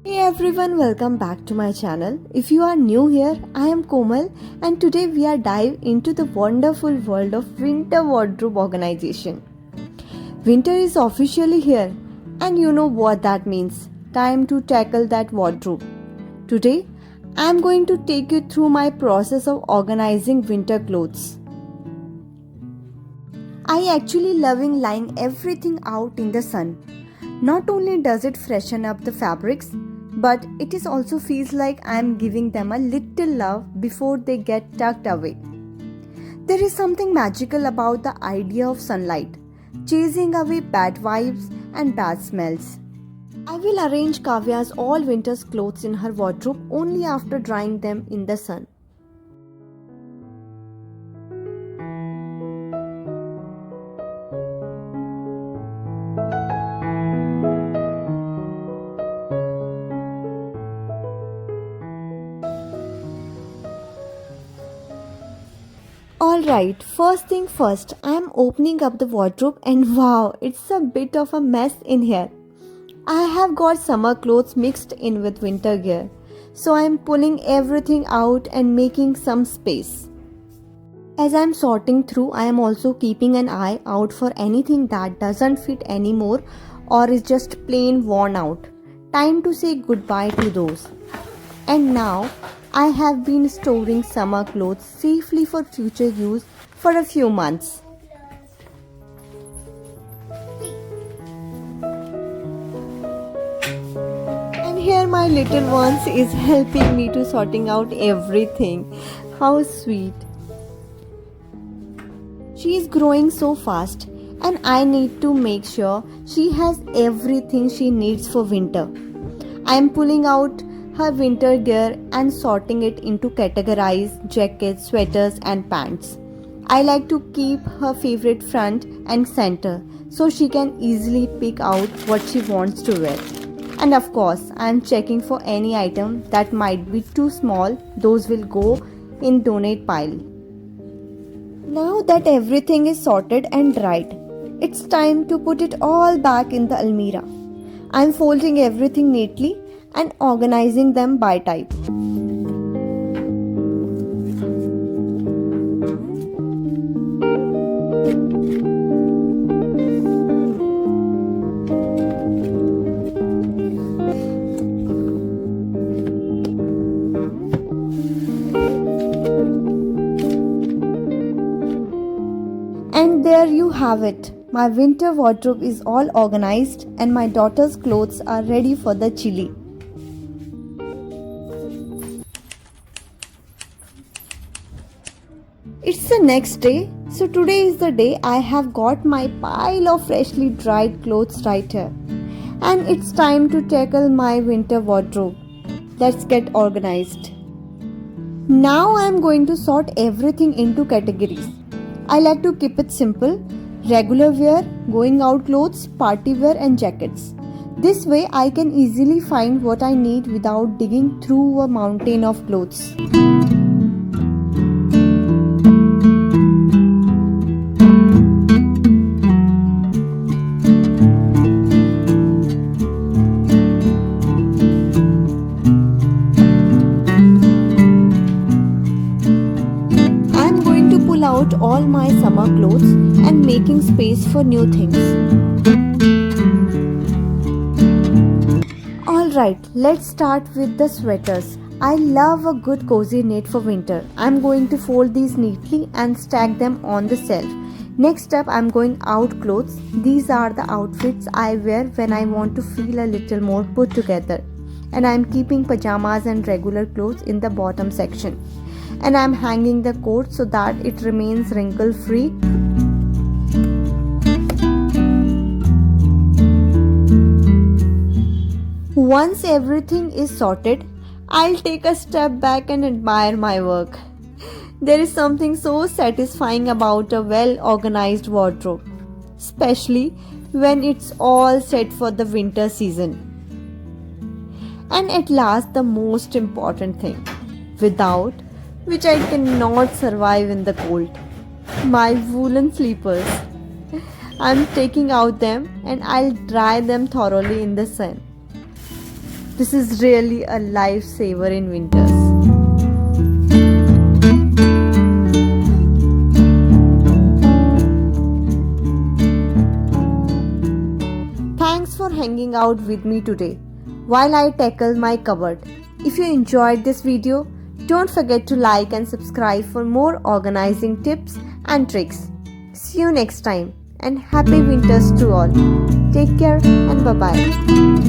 Hey everyone, welcome back to my channel. If you are new here, I am Komal and today we are dive into the wonderful world of winter wardrobe organization. Winter is officially here and you know what that means. Time to tackle that wardrobe. Today, I am going to take you through my process of organizing winter clothes. I actually loving lying everything out in the sun. Not only does it freshen up the fabrics, but it is also feels like I am giving them a little love before they get tucked away. There is something magical about the idea of sunlight, chasing away bad vibes and bad smells. I will arrange Kavya's all winter's clothes in her wardrobe only after drying them in the sun. Alright, first thing first, I am opening up the wardrobe and wow, it's a bit of a mess in here. I have got summer clothes mixed in with winter gear, so I am pulling everything out and making some space. As I am sorting through, I am also keeping an eye out for anything that doesn't fit anymore or is just plain worn out. Time to say goodbye to those. And now, I have been storing summer clothes safely for future use for a few months. And here my little ones is helping me to sorting out everything. How sweet. She is growing so fast and I need to make sure she has everything she needs for winter. I am pulling out her winter gear and sorting it into categorized jackets, sweaters and pants. I like to keep her favorite front and center so she can easily pick out what she wants to wear. And of course, I am checking for any item that might be too small. Those will go in donate pile. Now that everything is sorted and dried, it's time to put it all back in the almirah. I'm folding everything neatly and organizing them by type. And there you have it. My winter wardrobe is all organized and my daughter's clothes are ready for the chilli. It's the next day, so today is the day I have got my pile of freshly dried clothes right here. And it's time to tackle my winter wardrobe. Let's get organized. Now I am going to sort everything into categories. I like to keep it simple: regular wear, going out clothes, party wear and jackets. This way I can easily find what I need without digging through a mountain of clothes. Out all my summer clothes and making space for new things. Alright, let's start with the sweaters. I love a good cozy knit for winter. I'm going to fold these neatly and stack them on the shelf. Next up, I'm going out clothes. These are the outfits I wear when I want to feel a little more put together. And I'm keeping pajamas and regular clothes in the bottom section. And I'm hanging the coat so that it remains wrinkle free. Once everything is sorted, I'll take a step back and admire my work. There is something so satisfying about a well organized wardrobe, especially when it's all set for the winter season. And at last, the most important thing, without which I cannot survive in the cold: my woolen sleepers. I'm taking out them and I'll dry them thoroughly in the sun. This is really a lifesaver in winters. Thanks for hanging out with me today while I tackle my cupboard. If you enjoyed this video, don't forget to like and subscribe for more organizing tips and tricks. See you next time and happy winters to all. Take care and bye bye.